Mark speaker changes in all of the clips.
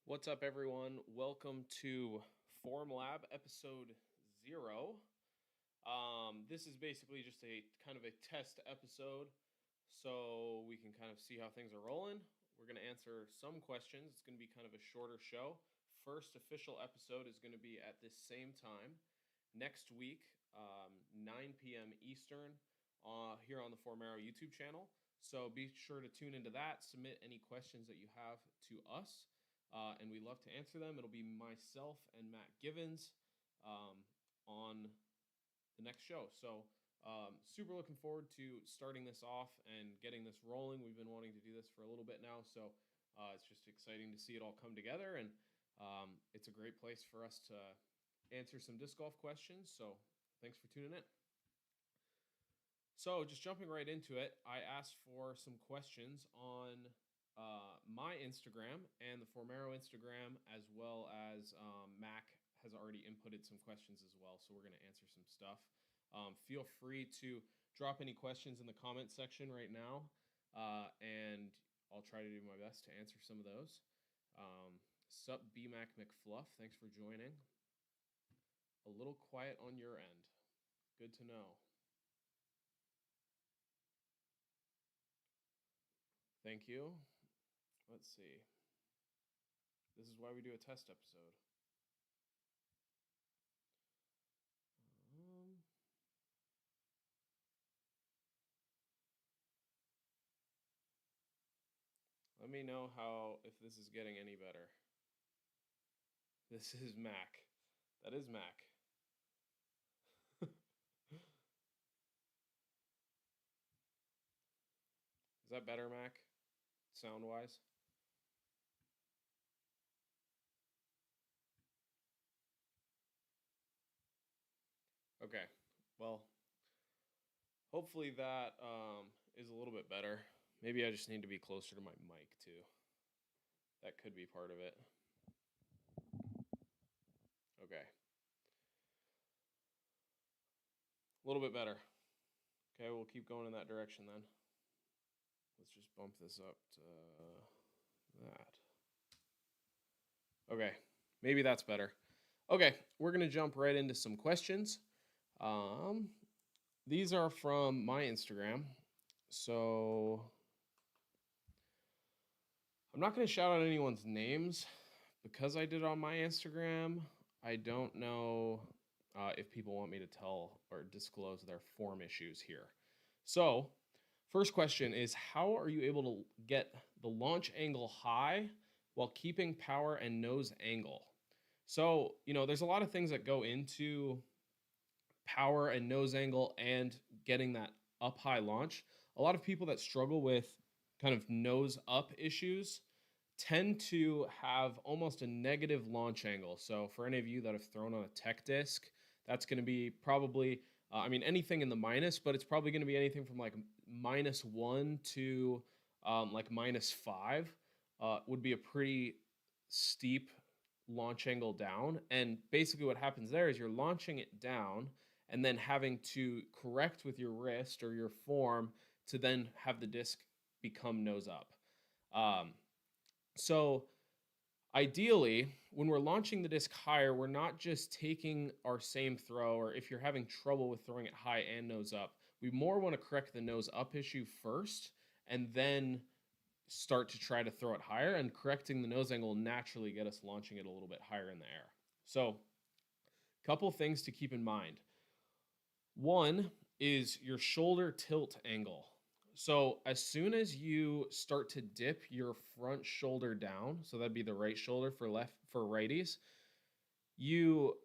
Speaker 1: What's up, everyone? Welcome to Form Lab episode 0. This is basically just a kind of a test episode so we can kind of see how things are rolling. We're going to answer some questions. It's going to be kind of a shorter show. First official episode is going to be at this same time next week, 9 p.m. Eastern, here on the Formero YouTube channel. So be sure to tune into that. Submit any questions that you have to us, and we love to answer them. It'll be myself and Matt Givens on the next show. So super looking forward to starting this off and getting this rolling. We've been wanting to do this for a little bit now, so it's just exciting to see it all come together, and it's a great place for us to answer some disc golf questions. So thanks for tuning in. So just jumping right into it, I asked for some questions on my Instagram and the Formero Instagram, as well as Mac has already inputted some questions as well. So we're going to answer some stuff. Feel free to drop any questions in the comment section right now, and I'll try to do my best to answer some of those. Sup, BMac McFluff, thanks for joining. A little quiet on your end. Good to know. Thank you. Let's see. This is why we do a test episode. Let me know if this is getting any better. This is Mac. That is Mac. Is that better, Mac? Sound-wise? Okay. Well, hopefully that is a little bit better. Maybe I just need to be closer to my mic, too. That could be part of it. Okay. A little bit better. Okay, we'll keep going in that direction then. Let's just bump this up to that. Okay, maybe that's better. Okay, we're going to jump right into some questions. These are from my Instagram. So I'm not going to shout out anyone's names because I did it on my Instagram. I don't know if people want me to tell or disclose their form issues here. So first question is, how are you able to get the launch angle high while keeping power and nose angle? So, there's a lot of things that go into power and nose angle and getting that up high launch. A lot of people that struggle with kind of nose up issues tend to have almost a negative launch angle. So for any of you that have thrown on a tech disc, that's going to be probably, anything in the minus, but it's probably going to be anything from like -1 to like -5 would be a pretty steep launch angle down. And basically what happens there is you're launching it down and then having to correct with your wrist or your form to then have the disc become nose up. So ideally, when we're launching the disc higher, we're not just taking our same throw, or if you're having trouble with throwing it high and nose up, we more want to correct the nose up issue first and then start to try to throw it higher, and correcting the nose angle will naturally get us launching it a little bit higher in the air. So a couple things to keep in mind. One is your shoulder tilt angle. So as soon as you start to dip your front shoulder down, so that'd be the right shoulder for righties, you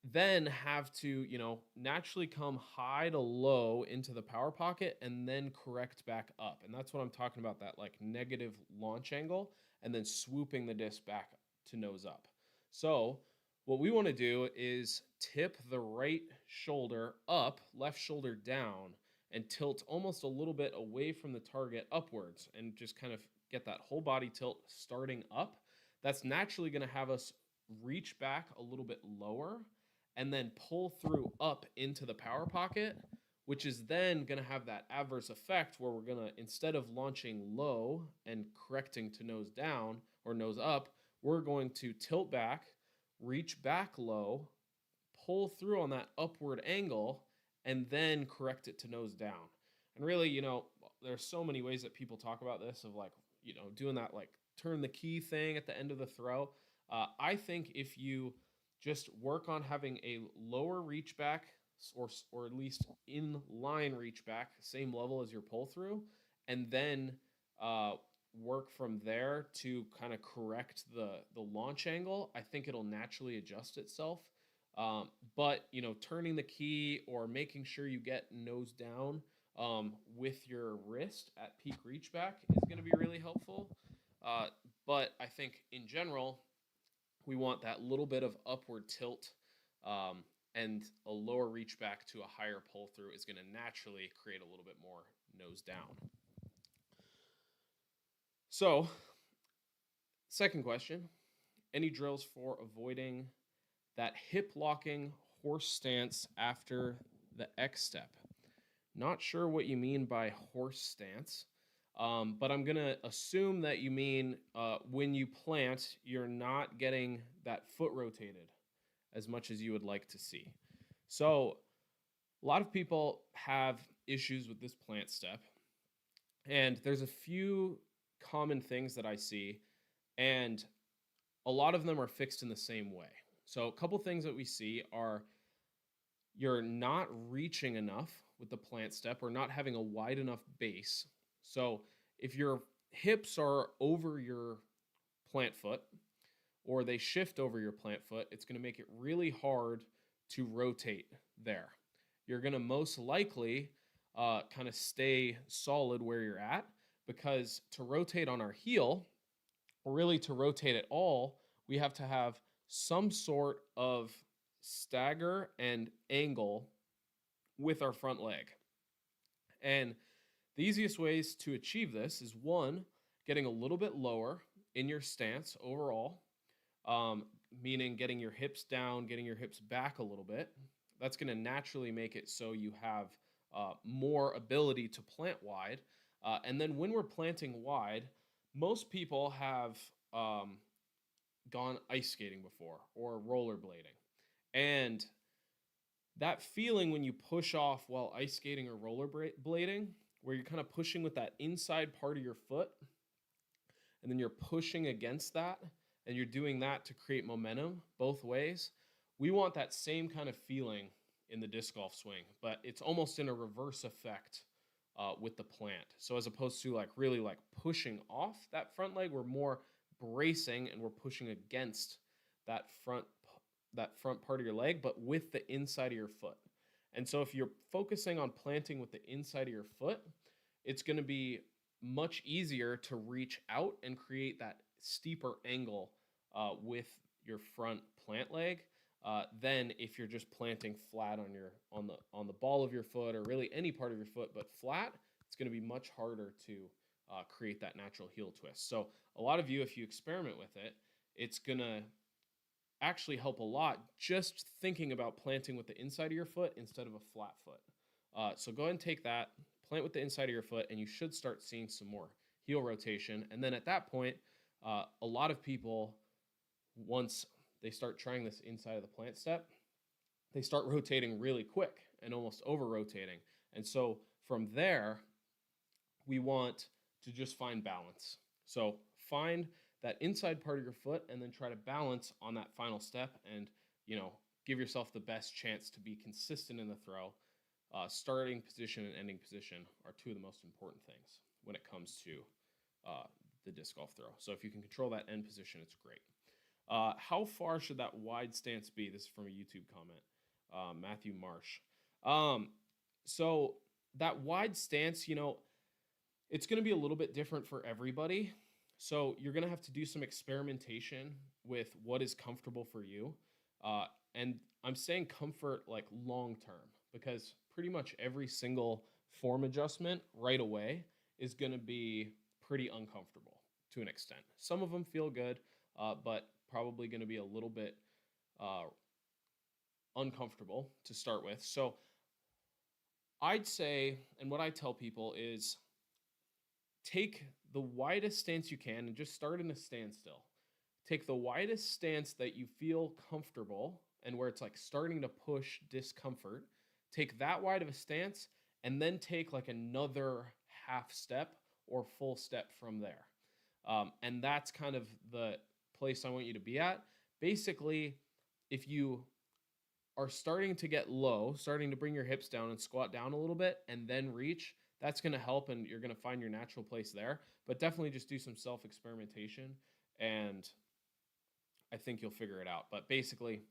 Speaker 1: then have to, naturally come high to low into the power pocket and then correct back up. And that's what I'm talking about, that like negative launch angle and then swooping the disc back to nose up. So what we want to do is tip the right shoulder up, left shoulder down, and tilt almost a little bit away from the target upwards and just kind of get that whole body tilt starting up. That's naturally going to have us reach back a little bit lower and then pull through up into the power pocket, which is then going to have that adverse effect where we're going to, instead of launching low and correcting to nose down or nose up, we're going to tilt back, reach back low, pull through on that upward angle, and then correct it to nose down. And really, there's so many ways that people talk about this of like, doing that like turn the key thing at the end of the throw. I think if you just work on having a lower reach back or at least in line reach back, same level as your pull through, and then uh, work from there to kind of correct the launch angle, I think it'll naturally adjust itself. But turning the key or making sure you get nose down with your wrist at peak reach back is going to be really helpful. Uh, but I think in general, we want that little bit of upward tilt, and a lower reach back to a higher pull through is going to naturally create a little bit more nose down. So, second question, any drills for avoiding that hip locking horse stance after the X step? Not sure what you mean by horse stance, but I'm going to assume that you mean when you plant, you're not getting that foot rotated as much as you would like to see. So, a lot of people have issues with this plant step, and there's a few common things that I see, and a lot of them are fixed in the same way. So, a couple things that we see are you're not reaching enough with the plant step or not having a wide enough base. So, if your hips are over your plant foot or they shift over your plant foot, it's going to make it really hard to rotate there. You're going to most likely kind of stay solid where you're at, because to rotate on our heel, or really to rotate at all, we have to have some sort of stagger and angle with our front leg. And the easiest ways to achieve this is one, getting a little bit lower in your stance overall, meaning getting your hips down, getting your hips back a little bit. That's going to naturally make it so you have more ability to plant wide. And then when we're planting wide, most people have gone ice skating before or rollerblading. And that feeling when you push off while ice skating or rollerblading, where you're kind of pushing with that inside part of your foot, and then you're pushing against that, and you're doing that to create momentum both ways. We want that same kind of feeling in the disc golf swing, but it's almost in a reverse effect with the plant. So as opposed to like really like pushing off that front leg, we're more bracing and we're pushing against that front part of your leg, but with the inside of your foot. And so if you're focusing on planting with the inside of your foot, it's going to be much easier to reach out and create that steeper angle with your front plant leg than if you're just planting flat on the ball of your foot, or really any part of your foot, but flat. It's going to be much harder to create that natural heel twist. So a lot of you, if you experiment with it, it's going to actually help a lot just thinking about planting with the inside of your foot instead of a flat foot. So go ahead and take that, plant with the inside of your foot, and you should start seeing some more heel rotation. And then at that point, a lot of people, once they start trying this inside of the plant step, they start rotating really quick and almost over rotating. And so from there, we want to just find balance. So find that inside part of your foot and then try to balance on that final step, and give yourself the best chance to be consistent in the throw. Starting position and ending position are two of the most important things when it comes to the disc golf throw. So if you can control that end position, it's great. How far should that wide stance be? This is from a YouTube comment, Matthew Marsh. So that wide stance, it's going to be a little bit different for everybody. So you're going to have to do some experimentation with what is comfortable for you. And I'm saying comfort like long term, because pretty much every single form adjustment right away is going to be pretty uncomfortable to an extent. Some of them feel good, but probably going to be a little bit uncomfortable to start with. So I'd say, and what I tell people is, take the widest stance you can and just start in a standstill. take the widest stance that you feel comfortable and where it's like starting to push discomfort. Take that wide of a stance and then take like another half step or full step from there. And that's kind of the place I want you to be at. Basically, if you are starting to get low, starting to bring your hips down and squat down a little bit and then reach, that's going to help and you're going to find your natural place there. But definitely just do some self experimentation and I think you'll figure it out. But basically,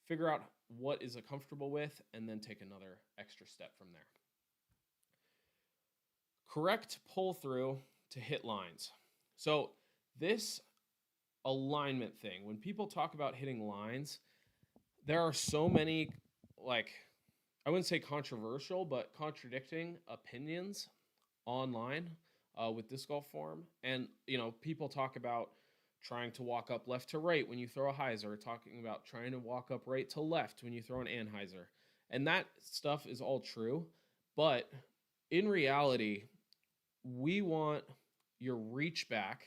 Speaker 1: figure out what is a comfortable with and then take another extra step from there. Correct pull through to hit lines. So, this alignment thing, when people talk about hitting lines, there are so many, like, I wouldn't say controversial, but contradicting opinions online with disc golf form. And, people talk about trying to walk up left to right when you throw a hyzer, talking about trying to walk up right to left when you throw an anhyzer. And that stuff is all true. But in reality, we want your reach back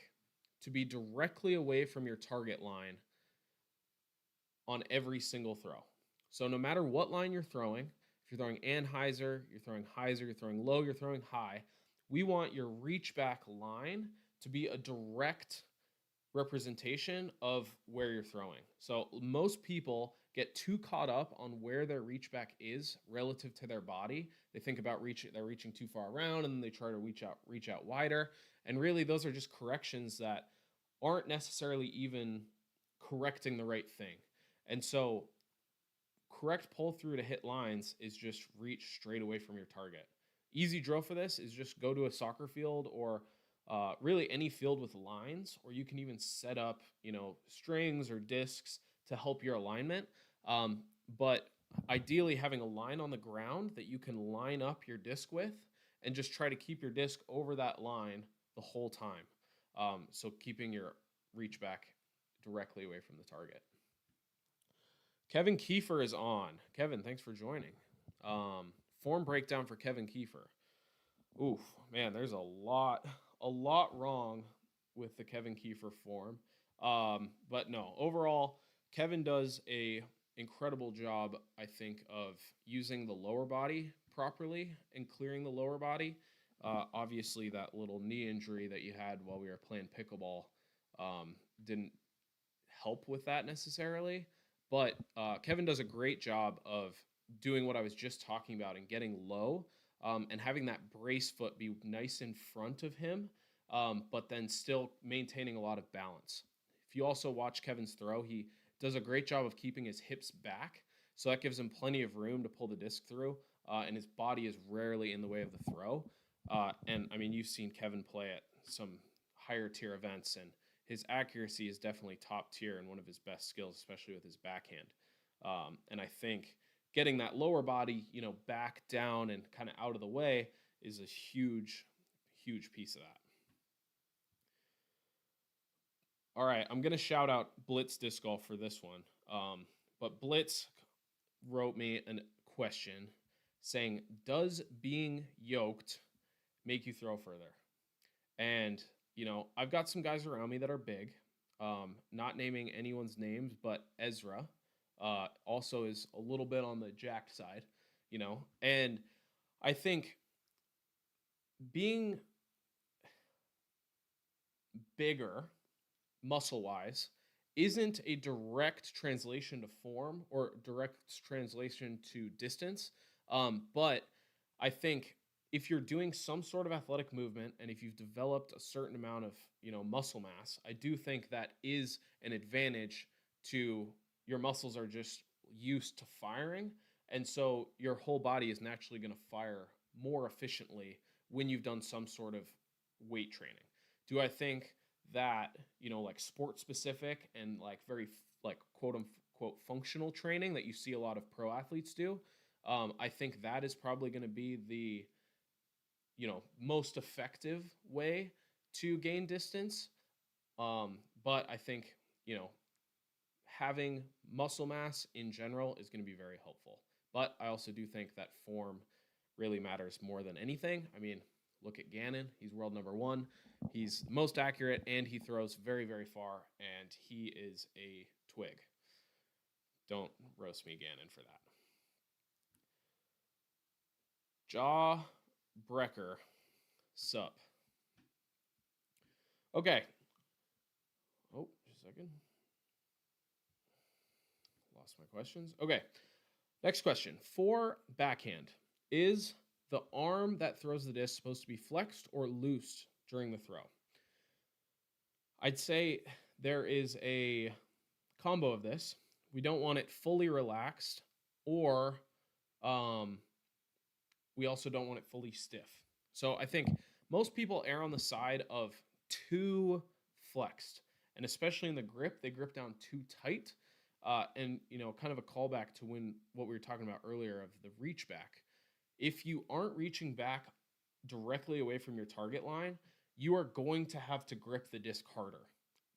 Speaker 1: to be directly away from your target line on every single throw. So no matter what line you're throwing, if you're throwing anhyzer, you're throwing hyzer, you're throwing low, you're throwing high, we want your reach back line to be a direct representation of where you're throwing. So most people get too caught up on where their reach back is relative to their body. They think about they're reaching too far around and then they try to reach out wider. And really those are just corrections that aren't necessarily even correcting the right thing. And so correct pull through to hit lines is just reach straight away from your target. Easy drill for this is just go to a soccer field or really any field with lines, or you can even set up, strings or discs to help your alignment. But ideally having a line on the ground that you can line up your disc with and just try to keep your disc over that line the whole time. So keeping your reach back directly away from the target. Kevin Kiefer is on. Kevin, thanks for joining. Form breakdown for Kevin Kiefer. Oof, man, there's a lot wrong with the Kevin Kiefer form. But no, overall, Kevin does a incredible job, I think, of using the lower body properly and clearing the lower body. Obviously, that little knee injury that you had while we were playing pickleball didn't help with that necessarily. But Kevin does a great job of doing what I was just talking about and getting low and having that brace foot be nice in front of him, but then still maintaining a lot of balance. If you also watch Kevin's throw, he does a great job of keeping his hips back. So that gives him plenty of room to pull the disc through, and his body is rarely in the way of the throw. And I mean, you've seen Kevin play at some higher tier events, and his accuracy is definitely top tier and one of his best skills, especially with his backhand. And I think getting that lower body, back down and kind of out of the way is a huge, huge piece of that. All right, I'm going to shout out Blitz Disc Golf for this one. But Blitz wrote me a question saying, does being yoked make you throw further? And, I've got some guys around me that are big, not naming anyone's names, but Ezra also is a little bit on the jacked side, and I think being bigger muscle-wise isn't a direct translation to form or direct translation to distance, but I think if you're doing some sort of athletic movement and if you've developed a certain amount of, muscle mass, I do think that is an advantage to your muscles are just used to firing. And so your whole body is naturally going to fire more efficiently when you've done some sort of weight training. Do I think that, like sport specific and like very like quote unquote functional training that you see a lot of pro athletes do? I think that is probably going to be the most effective way to gain distance. But I think, having muscle mass in general is going to be very helpful. But I also do think that form really matters more than anything. I mean, Look at Gannon. He's world number 1. He's the most accurate, and he throws very, very far, and he is a twig. Don't roast me, Gannon, for that. Jaw Brecker. Sup. Okay. Oh, just a second. Lost my questions. Okay. Next question. For backhand, is the arm that throws the disc supposed to be flexed or loosed during the throw? I'd say there is a combo of this. We don't want it fully relaxed, or we also don't want it fully stiff. So I think most people err on the side of too flexed, and especially in the grip, they grip down too tight. And kind of a callback to what we were talking about earlier of the reach back. If you aren't reaching back directly away from your target line, you are going to have to grip the disc harder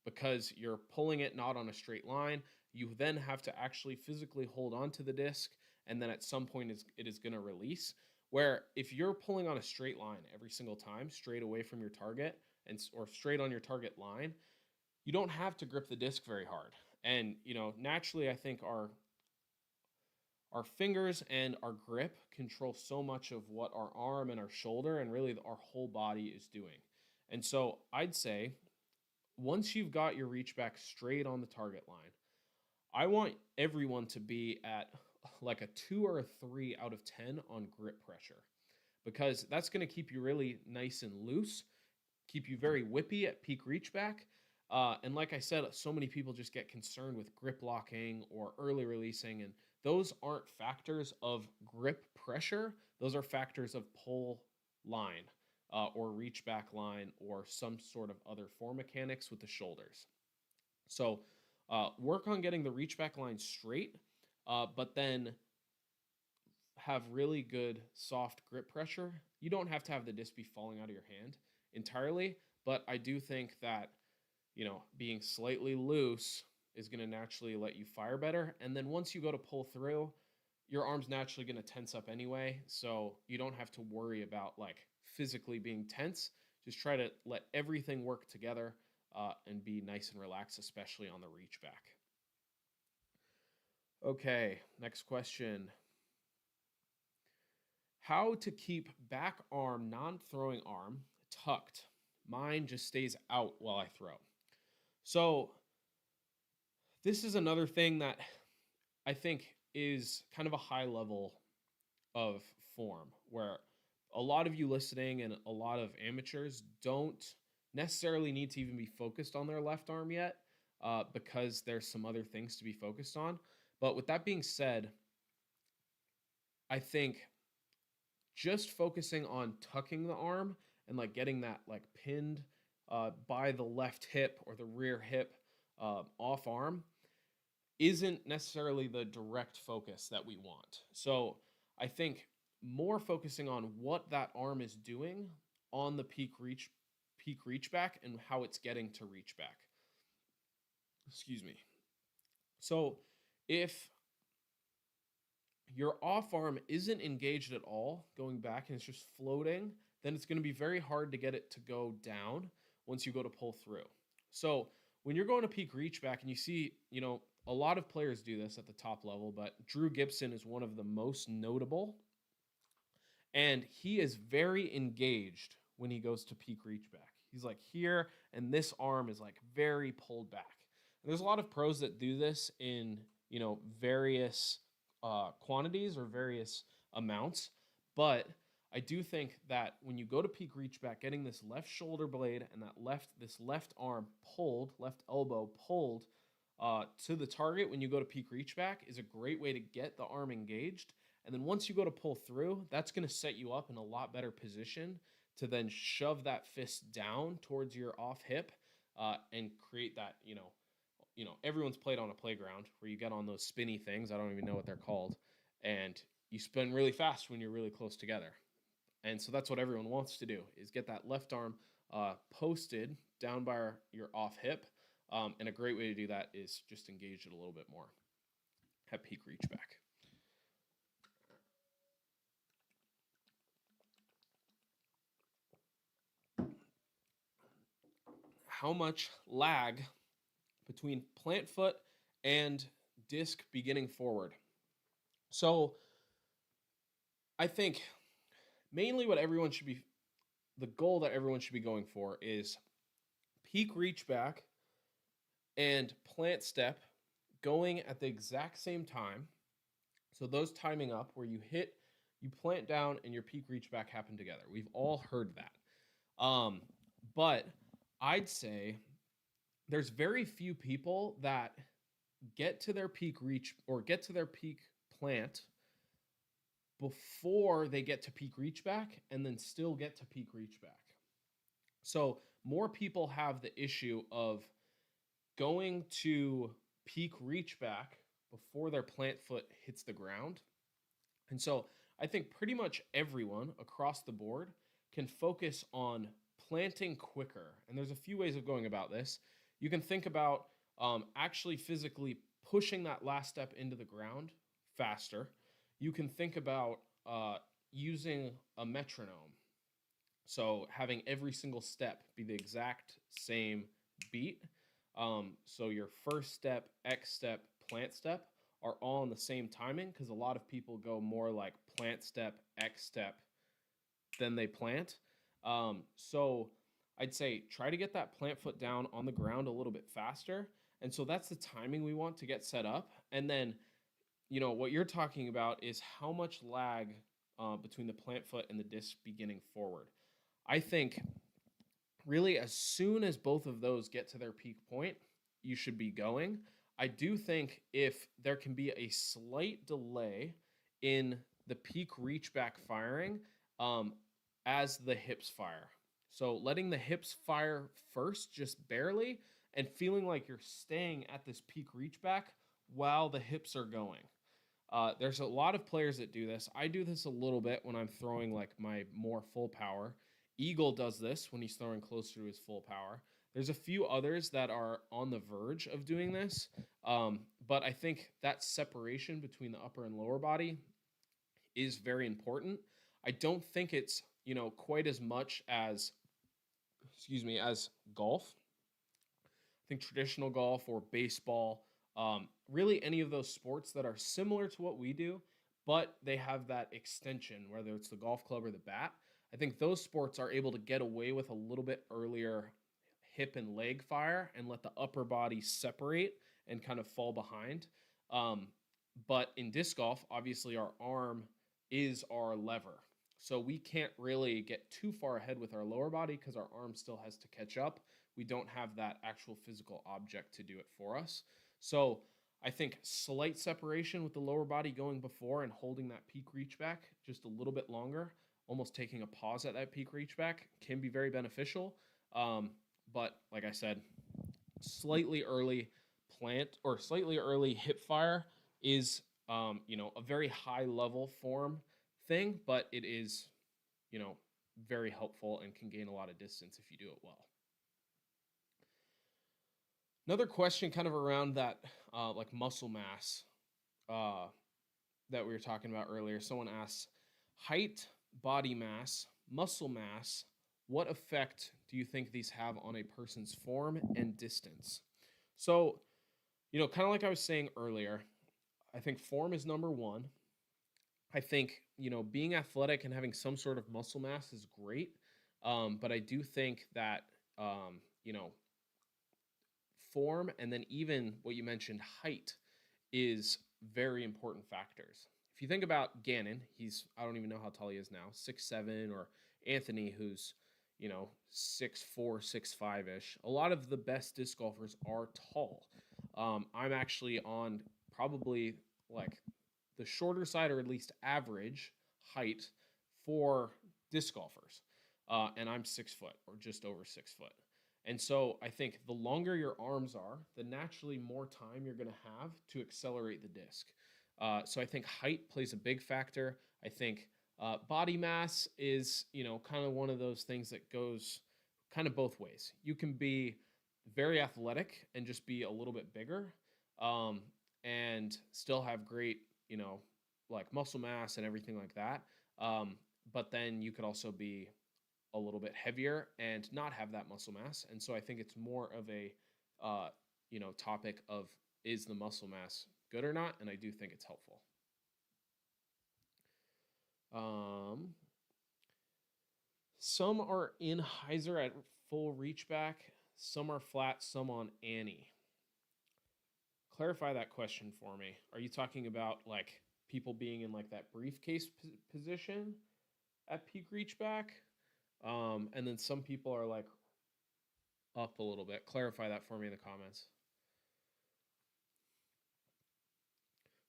Speaker 1: because you're pulling it not on a straight line. You then have to actually physically hold on to the disc, and then at some point it is going to release. Where if you're pulling on a straight line every single time, straight away from your target or straight on your target line, you don't have to grip the disc very hard. And, naturally, I think our fingers and our grip control so much of what our arm and our shoulder and really our whole body is doing. And so I'd say once you've got your reach back straight on the target line, I want everyone to be at like a 2 or a 3 out of 10 on grip pressure, because that's going to keep you really nice and loose, keep you very whippy at peak reach back. And like I said, so many people just get concerned with grip locking or early releasing, and those aren't factors of grip pressure. Those are factors of pull line or reach back line or some sort of other form mechanics with the shoulders. So work on getting the reach back line straight, but then have really good soft grip pressure. You don't have to have the disc be falling out of your hand entirely, but I do think that being slightly loose is going to naturally let you fire better. And then once you go to pull through, your arm's naturally going to tense up anyway. So you don't have to worry about like physically being tense. Just try to let everything work together and be nice and relaxed, especially on the reach back. Okay, next question. How to keep back arm, non-throwing arm, tucked. Mine just stays out while I throw. So this is another thing that I think is kind of a high level of form where a lot of you listening and a lot of amateurs don't necessarily need to even be focused on their left arm yet because there's some other things to be focused on. But with that being said, I think just focusing on tucking the arm and like getting that like pinned by the left hip or the rear hip off arm isn't necessarily the direct focus that we want. So I think more focusing on what that arm is doing on the peak reach back and how it's getting to reach back. Excuse me. So if your off arm isn't engaged at all going back and it's just floating, then it's going to be very hard to get it to go down once you go to pull through. So when you're going to peak reach back and you see, a lot of players do this at the top level, but Drew Gibson is one of the most notable. And he is very engaged when he goes to peak reach back. He's like here, and this arm is like very pulled back. And there's a lot of pros that do this in, various quantities or various amounts. But I do think that when you go to peak reach back, getting this left shoulder blade and this left arm pulled, left elbow pulled to the target when you go to peak reach back is a great way to get the arm engaged. And then once you go to pull through, that's going to set you up in a lot better position to then shove that fist down towards your off hip and create that, everyone's played on a playground where you get on those spinny things. I don't even know what they're called. And you spin really fast when you're really close together. And so that's what everyone wants to do is get that left arm posted down by your off hip. And a great way to do that is just engage it a little bit more at peak reach back. how much lag between plant foot and disc beginning forward. So I think mainly what everyone should be, the goal that everyone should be going for is peak reach back and plant step going at the exact same time. So those timing up where you hit, you plant down, and your peak reach back happen together. We've all heard that. But I'd say there's very few people that get to their peak reach or get to their peak plant before they get to peak reach back and then still get to peak reach back. So more people have the issue of going to peak reach back before their plant foot hits the ground. And so I think pretty much everyone across the board can focus on planting quicker. And there's a few ways of going about this. You can think about actually physically pushing that last step into the ground faster. You can think about using a metronome. So having every single step be the exact same beat. So your first step, X step, plant step are all in the same timing, because a lot of people go more like plant step, X step, then they plant. So I'd say try to get that plant foot down on the ground a little bit faster. And so that's the timing we want to get set up. And then, what you're talking about is how much lag between the plant foot and the disc beginning forward. I think really as soon as both of those get to their peak point, you should be going. I do think if there can be a slight delay in the peak reach back firing as the hips fire. So letting the hips fire first, just barely, and feeling like you're staying at this peak reach back while the hips are going. There's a lot of players that do this. I do this a little bit when I'm throwing like my more full power. Eagle does this when he's throwing closer to his full power. There's a few others that are on the verge of doing this, but I think that separation between the upper and lower body is very important. I don't think it's quite as much as as golf. I think traditional golf or baseball, really any of those sports that are similar to what we do, but they have that extension, whether it's the golf club or the bat. I think those sports are able to get away with a little bit earlier hip and leg fire and let the upper body separate and kind of fall behind. But in disc golf, obviously our arm is our lever. So we can't really get too far ahead with our lower body because our arm still has to catch up. We don't have that actual physical object to do it for us. So I think slight separation with the lower body going before and holding that peak reach back just a little bit longer, almost taking a pause at that peak reach back, can be very beneficial. But like I said, slightly early plant or slightly early hip fire is, a very high level form thing, but it is, very helpful and can gain a lot of distance if you do it well. Another question kind of around that, like muscle mass that we were talking about earlier. Someone asks, height, body mass, muscle mass, what effect do you think these have on a person's form and distance? So, kind of like I was saying earlier, I think form is number one. I think, being athletic and having some sort of muscle mass is great. But I do think that, form and then even what you mentioned, height, is very important factors. If you think about Gannon, I don't even know how tall he is now, 6'7", or Anthony, who's, 6'4", 6'5"-ish. A lot of the best disc golfers are tall. I'm actually on probably like the shorter side, or at least average height for disc golfers. And I'm 6 foot or just over 6 foot. And so I think the longer your arms are, the naturally more time you're going to have to accelerate the disc. So I think height plays a big factor. I think body mass is, kind of one of those things that goes kind of both ways. You can be very athletic and just be a little bit bigger, and still have great, like muscle mass and everything like that. But then you could also be a little bit heavier and not have that muscle mass. And so I think it's more of a uh, topic of, is the muscle mass good or not? And I do think it's helpful. Some are in hyzer at full reach back, some are flat, some on Annie. Clarify that question for me. Are you talking about like people being in like that briefcase position at peak reach back? And then some people are like up a little bit. Clarify that for me in the comments.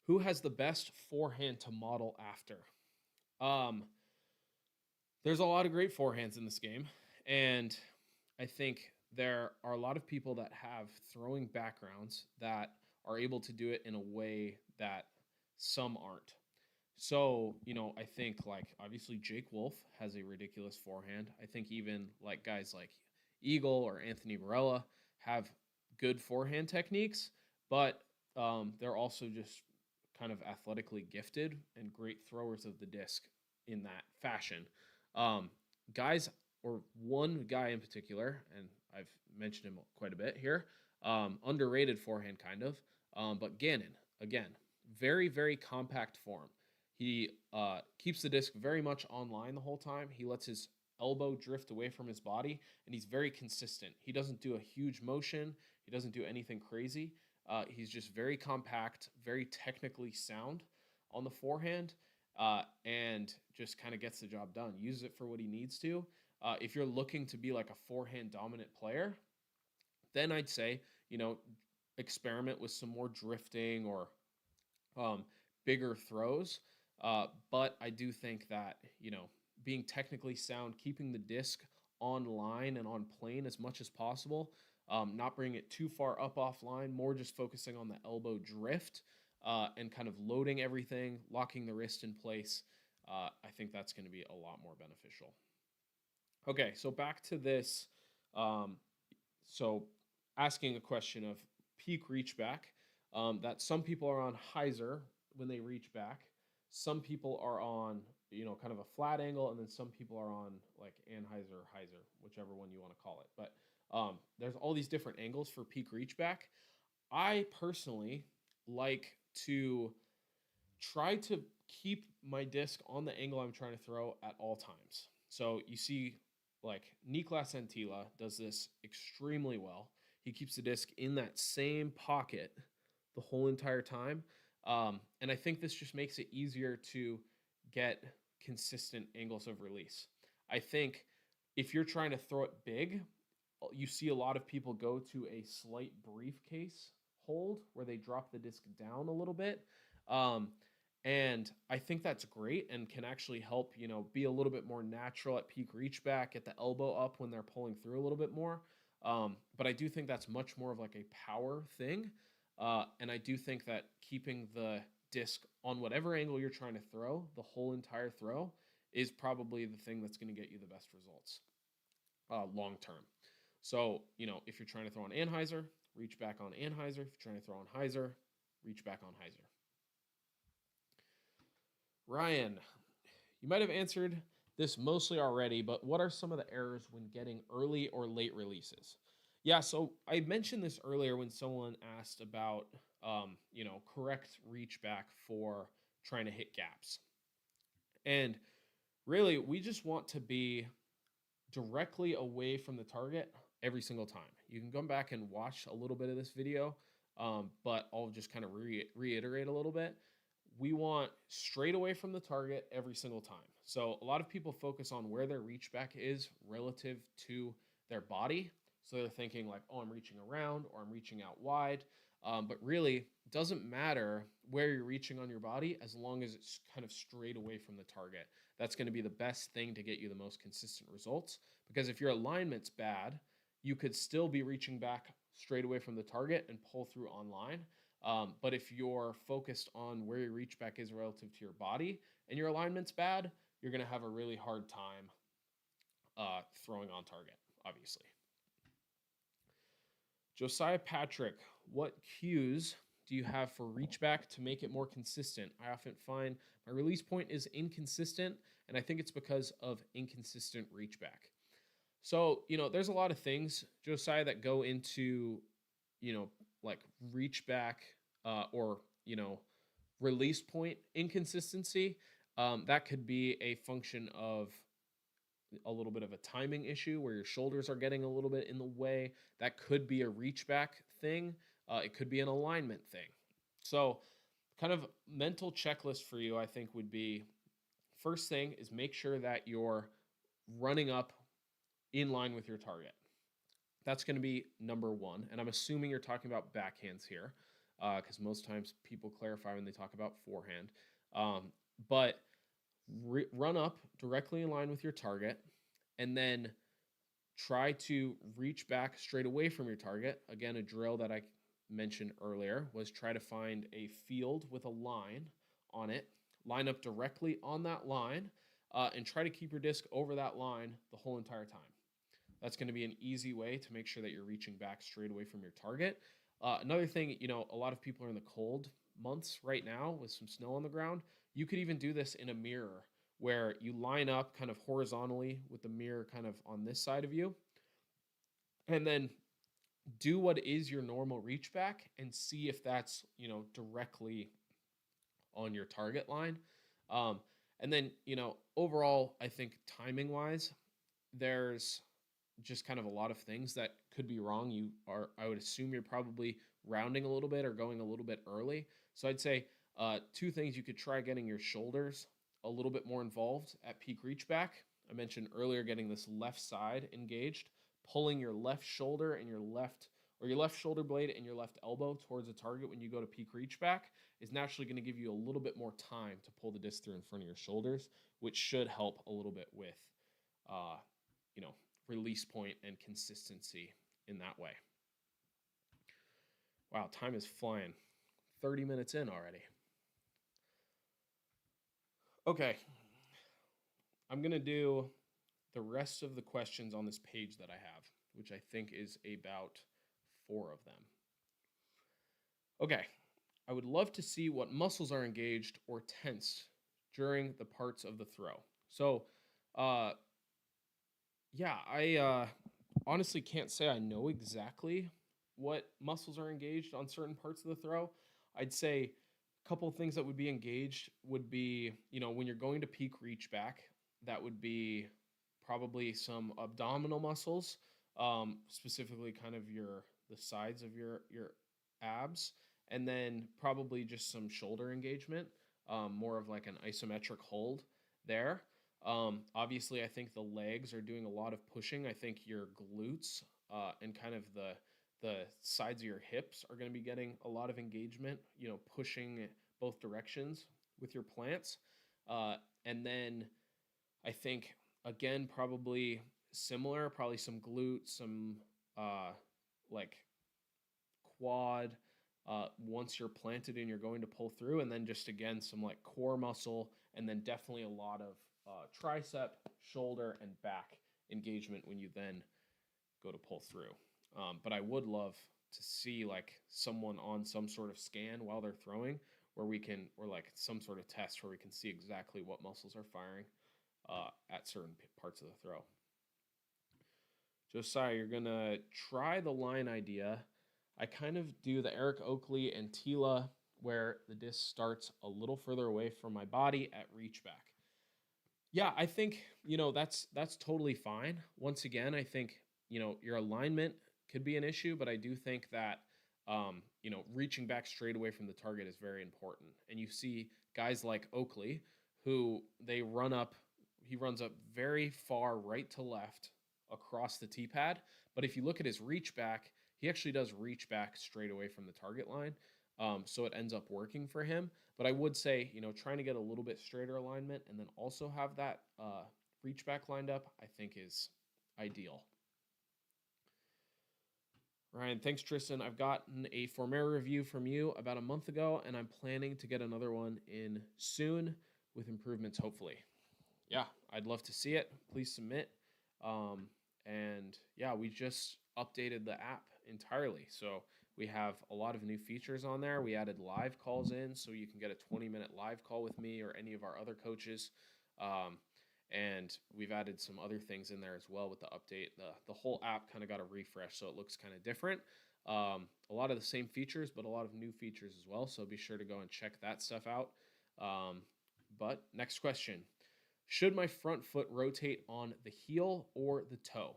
Speaker 1: Who has the best forehand to model after? There's a lot of great forehands in this game, and I think there are a lot of people that have throwing backgrounds that are able to do it in a way that some aren't. So, I think like obviously Jake Wolf has a ridiculous forehand. I think even like guys like Eagle or Anthony Barella have good forehand techniques, but they're also just kind of athletically gifted and great throwers of the disc in that fashion. Um, Guys, or one guy in particular, and I've mentioned him quite a bit here, underrated forehand kind of, but Gannon, again, very, very compact form. He keeps the disc very much online the whole time. He lets his elbow drift away from his body, and he's very consistent. He doesn't do a huge motion. He doesn't do anything crazy. He's just very compact, very technically sound on the forehand, and just kind of gets the job done. Uses it for what he needs to. If you're looking to be like a forehand dominant player, then I'd say, experiment with some more drifting or bigger throws. But I do think that, being technically sound, keeping the disc on line and on plane as much as possible, not bringing it too far up offline, more just focusing on the elbow drift and kind of loading everything, locking the wrist in place. I think that's going to be a lot more beneficial. Okay, so back to this. So asking a question of peak reach back, that some people are on hyzer when they reach back. Some people are on, kind of a flat angle, and then some people are on like anhyzer or hyzer, whichever one you want to call it. But there's all these different angles for peak reach back. I personally like to try to keep my disc on the angle I'm trying to throw at all times. So you see, like Niklas Antila does this extremely well. He keeps the disc in that same pocket the whole entire time. And I think this just makes it easier to get consistent angles of release. I think if you're trying to throw it big, you see a lot of people go to a slight briefcase hold where they drop the disc down a little bit. And I think that's great and can actually help, be a little bit more natural at peak reach back, get the elbow up when they're pulling through a little bit more. But I do think that's much more of like a power thing. And I do think that keeping the disc on whatever angle you're trying to throw, the whole entire throw, is probably the thing that's going to get you the best results long term. So, if you're trying to throw on anhyzer, reach back on anhyzer. If you're trying to throw on hyzer, reach back on hyzer. Ryan, you might have answered this mostly already, but what are some of the errors when getting early or late releases? Yeah, so I mentioned this earlier when someone asked about, correct reach back for trying to hit gaps. And really, we just want to be directly away from the target every single time. You can come back and watch a little bit of this video, but I'll just kind of reiterate a little bit. We want straight away from the target every single time. So a lot of people focus on where their reach back is relative to their body. So they're thinking like, oh, I'm reaching around or I'm reaching out wide. But really, it doesn't matter where you're reaching on your body as long as it's kind of straight away from the target. That's going to be the best thing to get you the most consistent results. Because if your alignment's bad, you could still be reaching back straight away from the target and pull through online. But if you're focused on where your reach back is relative to your body and your alignment's bad, you're going to have a really hard time throwing on target, obviously. Josiah Patrick, what cues do you have for reach back to make it more consistent? I often find my release point is inconsistent And I think it's because of inconsistent reach back. So, there's a lot of things, Josiah, that go into, like reach back or, release point inconsistency. That could be a function of a little bit of a timing issue where your shoulders are getting a little bit in the way. That could be a reach back thing. It could be an alignment thing. So, kind of mental checklist for you, I think, would be first thing is make sure that you're running up in line with your target. That's going to be number one. And I'm assuming you're talking about backhands here because most times people clarify when they talk about forehand. But run up directly in line with your target and then try to reach back straight away from your target. Again, a drill that I mentioned earlier was try to find a field with a line on it, line up directly on that line, and try to keep your disc over that line the whole entire time. That's going to be an easy way to make sure that you're reaching back straight away from your target. Another thing, a lot of people are in the cold months right now with some snow on the ground. You could even do this in a mirror where you line up kind of horizontally with the mirror kind of on this side of you. And then do what is your normal reach back and see if that's, directly on your target line. And then, overall, I think timing wise, there's just kind of a lot of things that could be wrong. I would assume you're probably rounding a little bit or going a little bit early. So I'd say two things. You could try getting your shoulders a little bit more involved at peak reach back. I mentioned earlier getting this left side engaged, pulling your left shoulder and your left shoulder blade and your left elbow towards the target when you go to peak reach back is naturally going to give you a little bit more time to pull the disc through in front of your shoulders, which should help a little bit with, release point and consistency in that way. Wow, time is flying. 30 minutes in already. Okay. I'm going to do the rest of the questions on this page that I have, which I think is about 4 of them. Okay. I would love to see what muscles are engaged or tensed during the parts of the throw. So, I honestly can't say I know exactly what muscles are engaged on certain parts of the throw. I'd say a couple of things that would be engaged would be, when you're going to peak reach back, that would be probably some abdominal muscles, specifically kind of the sides of your abs, and then probably just some shoulder engagement, more of like an isometric hold there. Obviously, I think the legs are doing a lot of pushing. I think your glutes and kind of the sides of your hips are going to be getting a lot of engagement, pushing both directions with your plants. And then I think, again, probably similar, probably some glutes, some like quad once you're planted and you're going to pull through, and then just, again, some like core muscle, and then definitely a lot of tricep, shoulder, and back engagement when you then go to pull through. But I would love to see like someone on some sort of scan while they're throwing or like some sort of test where we can see exactly what muscles are firing at certain parts of the throw. Josiah, you're going to try the line idea. I kind of do the Eric Oakley and Tila where the disc starts a little further away from my body at reach back. Yeah, I think, that's totally fine. Once again, I think, your alignment could be an issue, but I do think that, reaching back straight away from the target is very important. And you see guys like Oakley who he runs up very far right to left across the tee pad. But if you look at his reach back, he actually does reach back straight away from the target line. So it ends up working for him. But I would say, trying to get a little bit straighter alignment and then also have that reach back lined up, I think is ideal. Ryan, thanks, Tristan. I've gotten a Formerra review from you about a month ago, and I'm planning to get another one in soon with improvements, hopefully. Yeah, I'd love to see it. Please submit. And yeah, we just updated the app entirely. So we have a lot of new features on there. We added live calls in, so you can get a 20-minute live call with me or any of our other coaches. And we've added some other things in there as well with the update. The whole app kind of got a refresh, so it looks kind of different. A lot of the same features, but a lot of new features as well. So be sure to go and check that stuff out. But next question. Should my front foot rotate on the heel or the toe?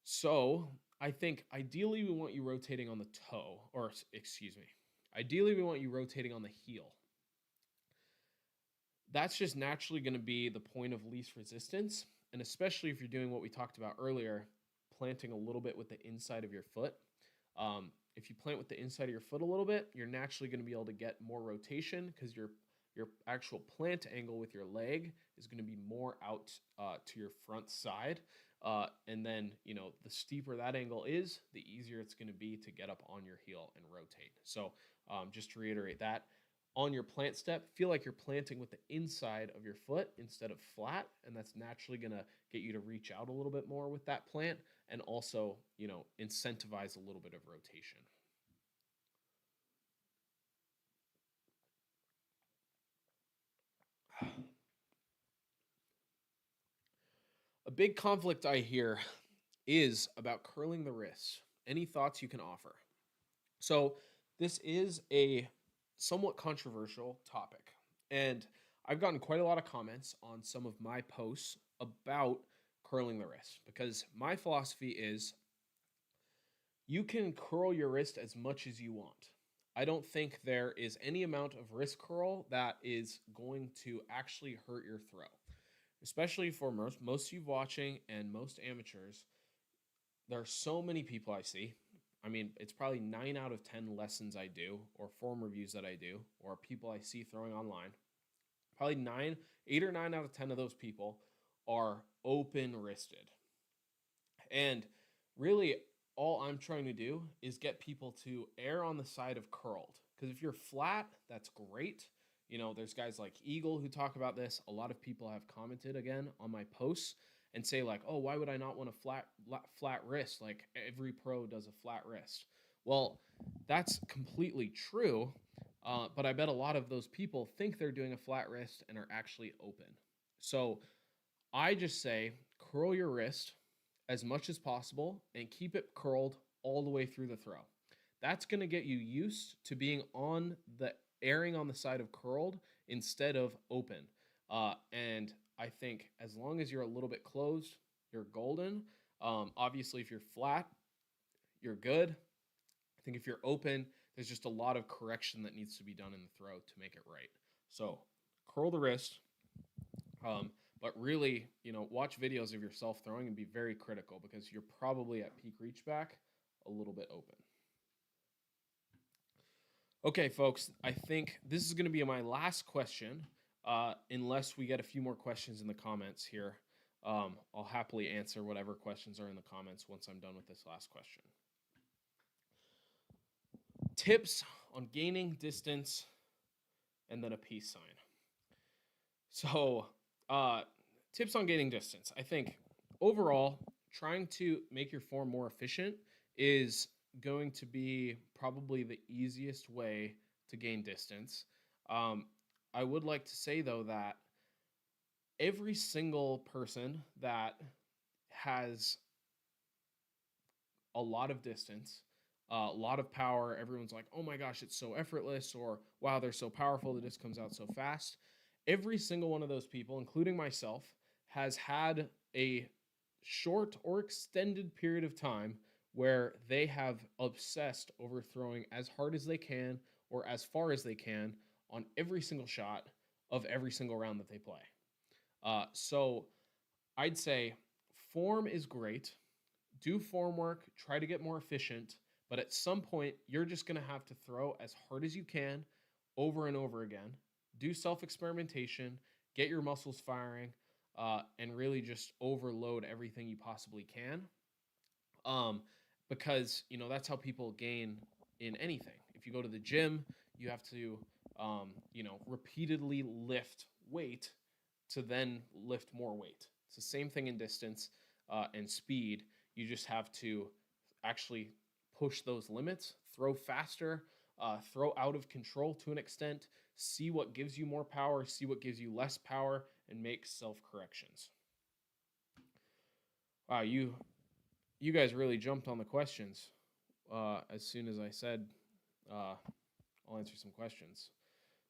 Speaker 1: So I think ideally we want you rotating on the toe, or excuse me. Ideally, we want you rotating on the heel. That's just naturally going to be the point of least resistance. And especially if you're doing what we talked about earlier, planting a little bit with the inside of your foot. If you plant with the inside of your foot a little bit, you're naturally going to be able to get more rotation because your actual plant angle with your leg is going to be more out to your front side. And then, the steeper that angle is, the easier it's going to be to get up on your heel and rotate. So just to reiterate that, on your plant step, feel like you're planting with the inside of your foot instead of flat, and that's naturally going to get you to reach out a little bit more with that plant and also, incentivize a little bit of rotation. A big conflict I hear is about curling the wrists. Any thoughts you can offer? So, this is a somewhat controversial topic, and I've gotten quite a lot of comments on some of my posts about curling the wrist because my philosophy is you can curl your wrist as much as you want. I don't think there is any amount of wrist curl that is going to actually hurt your throw, especially for most of you watching and most amateurs. There are so many people I see. I mean, it's probably 9 out of 10 lessons I do, or form reviews that I do, or people I see throwing online. Probably 8 or 9 out of 10 of those people are open wristed. And really, all I'm trying to do is get people to err on the side of curled. Because if you're flat, that's great. There's guys like Eagle who talk about this. A lot of people have commented again on my posts and say like, "Oh, why would I not want a flat wrist? Like every pro does a flat wrist." Well, that's completely true, but I bet a lot of those people think they're doing a flat wrist and are actually open. So I just say curl your wrist as much as possible and keep it curled all the way through the throw. That's going to get you used to being erring on the side of curled instead of open. And I think as long as you're a little bit closed, you're golden. Obviously, if you're flat, you're good. I think if you're open, there's just a lot of correction that needs to be done in the throw to make it right. So curl the wrist. But really, watch videos of yourself throwing and be very critical because you're probably at peak reach back a little bit open. Okay, folks, I think this is going to be my last question, unless we get a few more questions in the comments here. I'll happily answer whatever questions are in the comments once I'm done with this last question. Tips on gaining distance and then a peace sign. So, tips on gaining distance. I think overall, trying to make your form more efficient is going to be probably the easiest way to gain distance. I would like to say, though, that every single person that has a lot of distance, a lot of power, everyone's like, oh my gosh, it's so effortless, or wow, they're so powerful, the disc comes out so fast. Every single one of those people, including myself, has had a short or extended period of time where they have obsessed over throwing as hard as they can or as far as they can on every single shot of every single round that they play. So I'd say form is great. Do form work, try to get more efficient, but at some point, you're just going to have to throw as hard as you can over and over again. Do self-experimentation, get your muscles firing, and really just overload everything you possibly can. Because, that's how people gain in anything. If you go to the gym, you have to, repeatedly lift weight to then lift more weight. It's the same thing in distance and speed. You just have to actually push those limits, throw faster, throw out of control to an extent, see what gives you more power, see what gives you less power, and make self-corrections. Wow, you guys really jumped on the questions as soon as I said I'll answer some questions.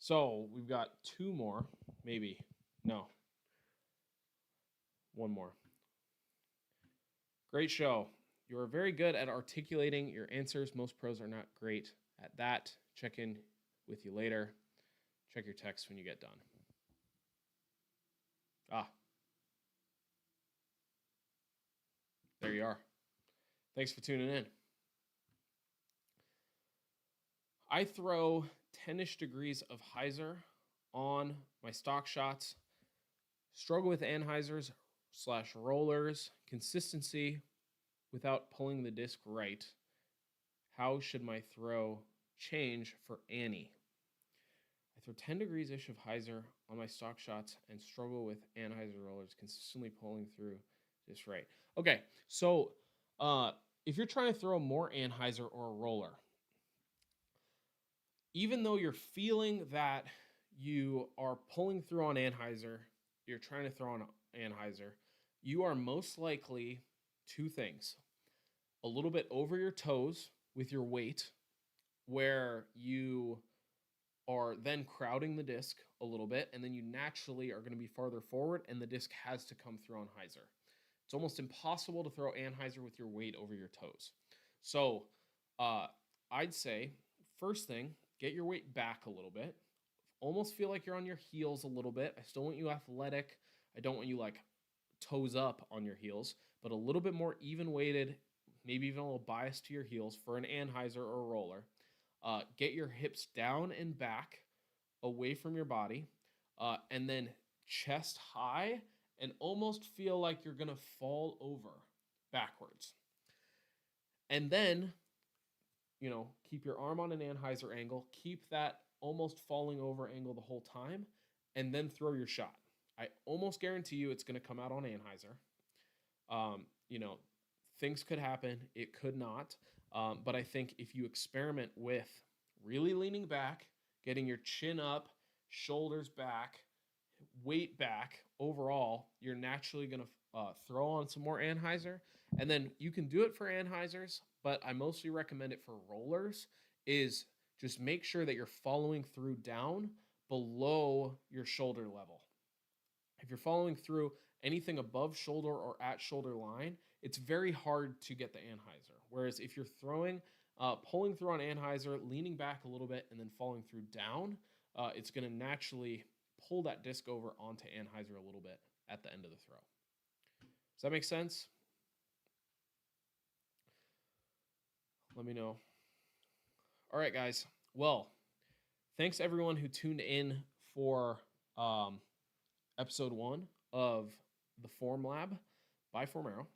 Speaker 1: So we've got two more, maybe. No, one more. Great show. You are very good at articulating your answers. Most pros are not great at that. Check in with you later. Check your text when you get done. There you are. Thanks for tuning in. I throw 10-ish degrees of hyzer on my stock shots. Struggle with anhyzers / rollers. Consistency without pulling the disc right. How should my throw change for Annie? I throw 10 degrees-ish of hyzer on my stock shots and struggle with anhyzer rollers, consistently pulling through this right. Okay, so if you're trying to throw more anhyzer or a roller, even though you're feeling that you are pulling through on anhyzer, you're trying to throw on anhyzer, you are most likely two things. A little bit over your toes with your weight, where you are then crowding the disc a little bit, and then you naturally are going to be farther forward, and the disc has to come through on hyzer. It's almost impossible to throw anhyzer with your weight over your toes. So I'd say, first thing, get your weight back a little bit. Almost feel like you're on your heels a little bit. I still want you athletic. I don't want you like toes up on your heels, but a little bit more even weighted, maybe even a little biased to your heels for an anhyzer or a roller. Get your hips down and back away from your body, and then chest high and almost feel like you're going to fall over backwards. And then, keep your arm on an anhyzer angle, keep that almost falling over angle the whole time, and then throw your shot. I almost guarantee you it's going to come out on anhyzer. Things could happen. It could not. But I think if you experiment with really leaning back, getting your chin up, shoulders back, weight back, overall, you're naturally going to throw on some more anhyzer. And then you can do it for anhyzers, but I mostly recommend it for rollers, is just make sure that you're following through down below your shoulder level. If you're following through anything above shoulder or at shoulder line, it's very hard to get the anhyzer. Whereas if you're pulling through on anhyzer, leaning back a little bit, and then falling through down, it's going to naturally pull that disc over onto anhyzer a little bit at the end of the throw. Does that make sense? Let me know. All right, guys. Well, thanks everyone who tuned in for episode 1 of the Form Lab by Formero.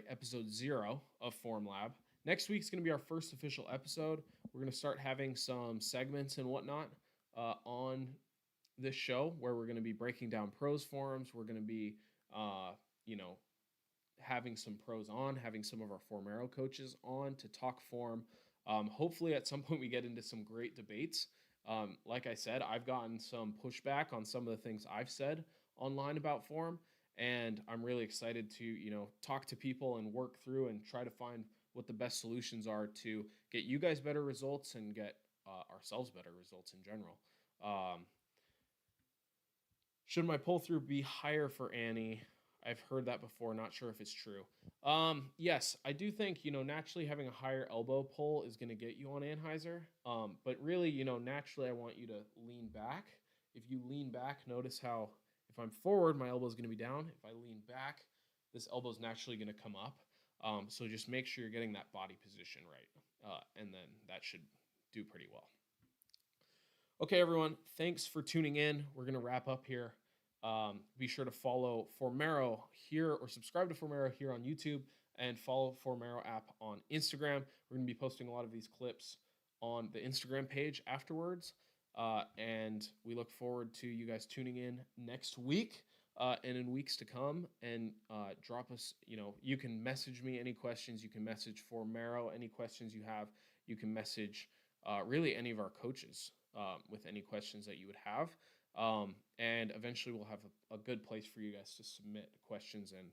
Speaker 1: Episode 0 of Form Lab. Next week's going to be our first official episode. We're going to start having some segments and whatnot on this show where we're going to be breaking down pros forums. We're going to be, having some pros on, having some of our Formero coaches on to talk form. Hopefully at some point we get into some great debates. Like I said, I've gotten some pushback on some of the things I've said online about form, and I'm really excited to, talk to people and work through and try to find what the best solutions are to get you guys better results and get ourselves better results in general. Should my pull through be higher for Annie? I've heard that before. Not sure if it's true. Yes, I do think, naturally having a higher elbow pull is going to get you on anhyzer. But really, naturally I want you to lean back. If you lean back, notice how if I'm forward, my elbow is going to be down. If I lean back, this elbow is naturally going to come up. So just make sure you're getting that body position right. And then that should do pretty well. Okay, everyone, thanks for tuning in. We're going to wrap up here. Be sure to follow Formero here or subscribe to Formero here on YouTube and follow Formero app on Instagram. We're going to be posting a lot of these clips on the Instagram page afterwards. And we look forward to you guys tuning in next week and in weeks to come, and drop us, you can message me any questions. You can message Formero any questions you have. You can message really any of our coaches with any questions that you would have. And eventually we'll have a good place for you guys to submit questions and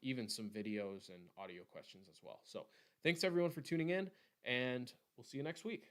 Speaker 1: even some videos and audio questions as well. So thanks everyone for tuning in, and we'll see you next week.